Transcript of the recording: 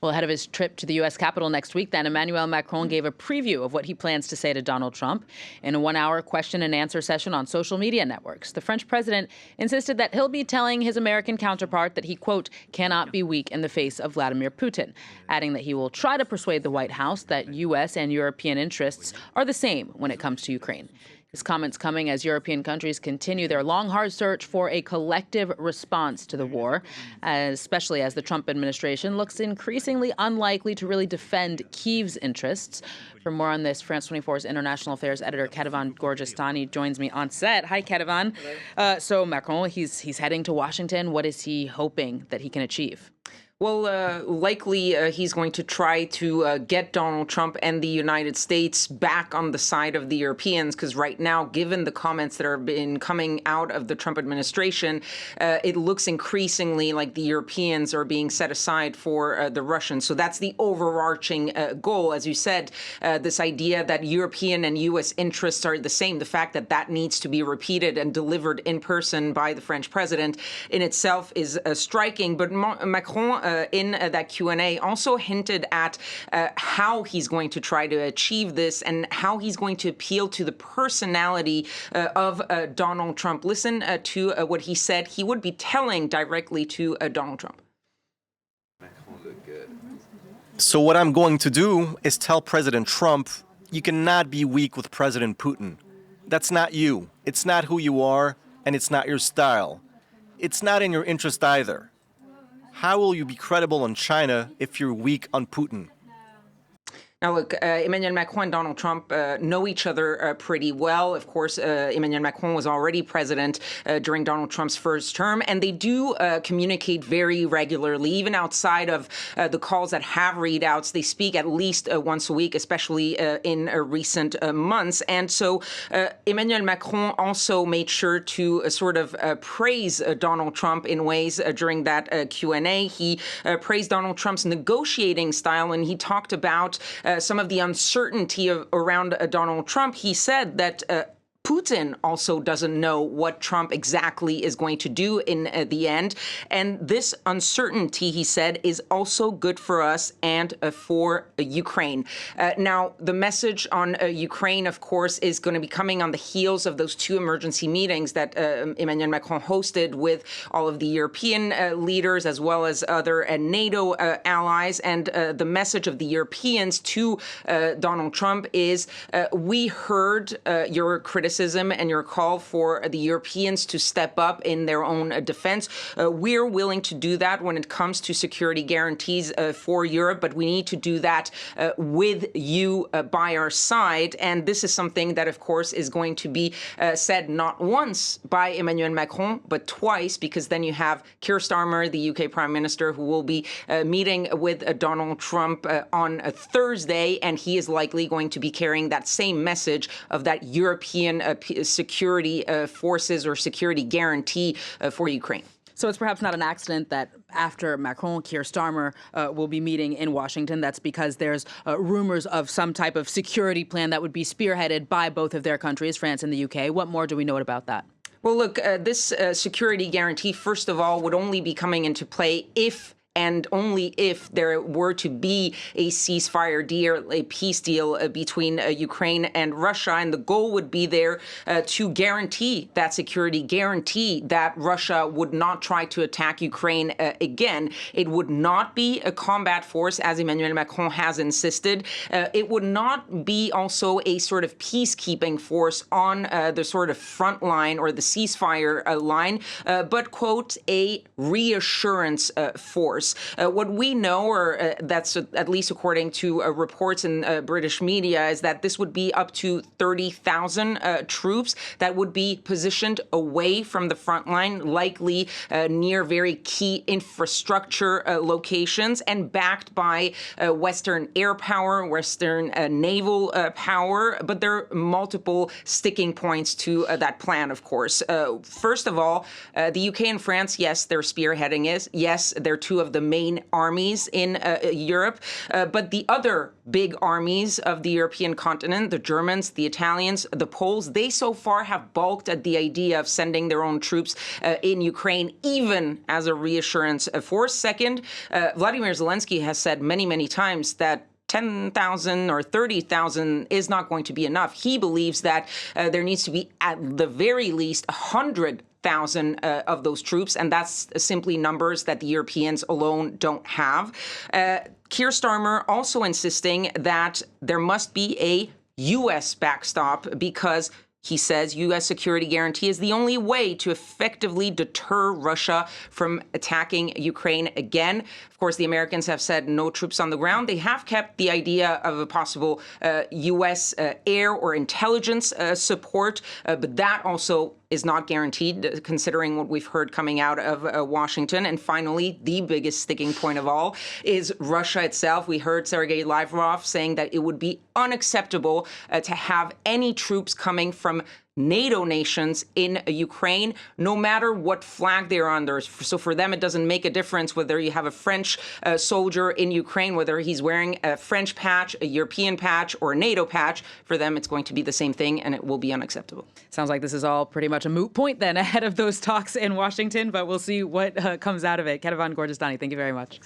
Well, ahead of his trip to the U.S. Capitol next week, then, Emmanuel Macron gave a preview of what he plans to say to Donald Trump in a one-hour question-and-answer session on social media networks. The French president insisted that he'll be telling his American counterpart that he, quote, cannot be weak in the face of Vladimir Putin, adding that he will try to persuade the White House that U.S. and European interests are the same when it comes to Ukraine. His comments coming as European countries continue their long, hard search for a collective response to the war, especially as the Trump administration looks increasingly unlikely to really defend Kyiv's interests. For more on this, France 24's international affairs editor Kethevane Gorjestani joins me on set. Hi, Kethevane. So Macron, he's heading to Washington. What is he hoping that he can achieve? Well, likely he's going to try to get Donald Trump and the United States back on the side of the Europeans, because right now, given the comments that have been coming out of the Trump administration, it looks increasingly like the Europeans are being set aside for the Russians. So that's the overarching goal. As you said, this idea that European and U.S. interests are the same, the fact that that needs to be repeated and delivered in person by the French president in itself is striking. But Macron, in that Q&A, also hinted at how he's going to try to achieve this and how he's going to appeal to the personality of Donald Trump. Listen to what he said he would be telling directly to Donald Trump. So what I'm going to do is tell President Trump, you cannot be weak with President Putin. That's not you. It's not who you are, and it's not your style. It's not in your interest either. How will you be credible on China if you're weak on Putin? Now, look, Emmanuel Macron and Donald Trump know each other pretty well. Of course, Emmanuel Macron was already president during Donald Trump's first term, and they do communicate very regularly, even outside of the calls that have readouts. They speak at least once a week, especially in recent months. And so Emmanuel Macron also made sure to sort of praise Donald Trump in ways during that Q&A. He praised Donald Trump's negotiating style, and he talked about some of the uncertainty around Donald Trump. He said that Putin also doesn't know what Trump exactly is going to do in the end. And this uncertainty, he said, is also good for us and for Ukraine. Now, the message on Ukraine, of course, is going to be coming on the heels of those two emergency meetings that Emmanuel Macron hosted with all of the European leaders as well as other NATO allies. And the message of the Europeans to Donald Trump is, we heard your criticism and your call for the Europeans to step up in their own defense. We're willing to do that when it comes to security guarantees for Europe, but we need to do that with you by our side. And this is something that, of course, is going to be said not once by Emmanuel Macron, but twice, because then you have Keir Starmer, the UK Prime Minister, who will be meeting with Donald Trump on Thursday, and he is likely going to be carrying that same message of that European security forces or security guarantee for Ukraine. So it's perhaps not an accident that after Macron, Keir Starmer will be meeting in Washington. That's because there's rumors of some type of security plan that would be spearheaded by both of their countries, France and the UK. What more do we know about that? Well, look, this security guarantee, first of all, would only be coming into play if and only if there were to be a ceasefire deal, a peace deal between Ukraine and Russia. And the goal would be there to guarantee that security, guarantee that Russia would not try to attack Ukraine again. It would not be a combat force, as Emmanuel Macron has insisted. It would not be also a sort of peacekeeping force on the sort of front line or the ceasefire line, but, quote, a reassurance force. What we know, or that's at least according to reports in British media, is that this would be up to 30,000 troops that would be positioned away from the front line, likely near very key infrastructure locations, and backed by Western air power, Western naval power. But there are multiple sticking points to that plan, of course. First of all, the UK and France, yes, they're spearheading it. Yes, they're two of the main armies in Europe. But the other big armies of the European continent, the Germans, the Italians, the Poles, they so far have balked at the idea of sending their own troops in Ukraine, even as a reassurance force. Second, Vladimir Zelensky has said many, many times that 10,000 or 30,000 is not going to be enough. He believes that there needs to be at the very least 100,000 of those troops, and that's simply numbers that the Europeans alone don't have. Keir Starmer also insisting that there must be a U.S. backstop because he says U.S. security guarantee is the only way to effectively deter Russia from attacking Ukraine again. Of course, the Americans have said no troops on the ground. They have kept the idea of a possible U.S. air or intelligence support, but that also is not guaranteed, considering what we've heard coming out of Washington. And finally, the biggest sticking point of all is Russia itself. We heard Sergei Lavrov saying that it would be unacceptable to have any troops coming from NATO nations in Ukraine, no matter what flag they're under. So for them, it doesn't make a difference whether you have a French soldier in Ukraine, whether he's wearing a French patch, a European patch, or a NATO patch. For them, it's going to be the same thing, and it will be unacceptable. Sounds like this is all pretty much a moot point then ahead of those talks in Washington, but we'll see what comes out of it. Kethevane Gorjestani, thank you very much.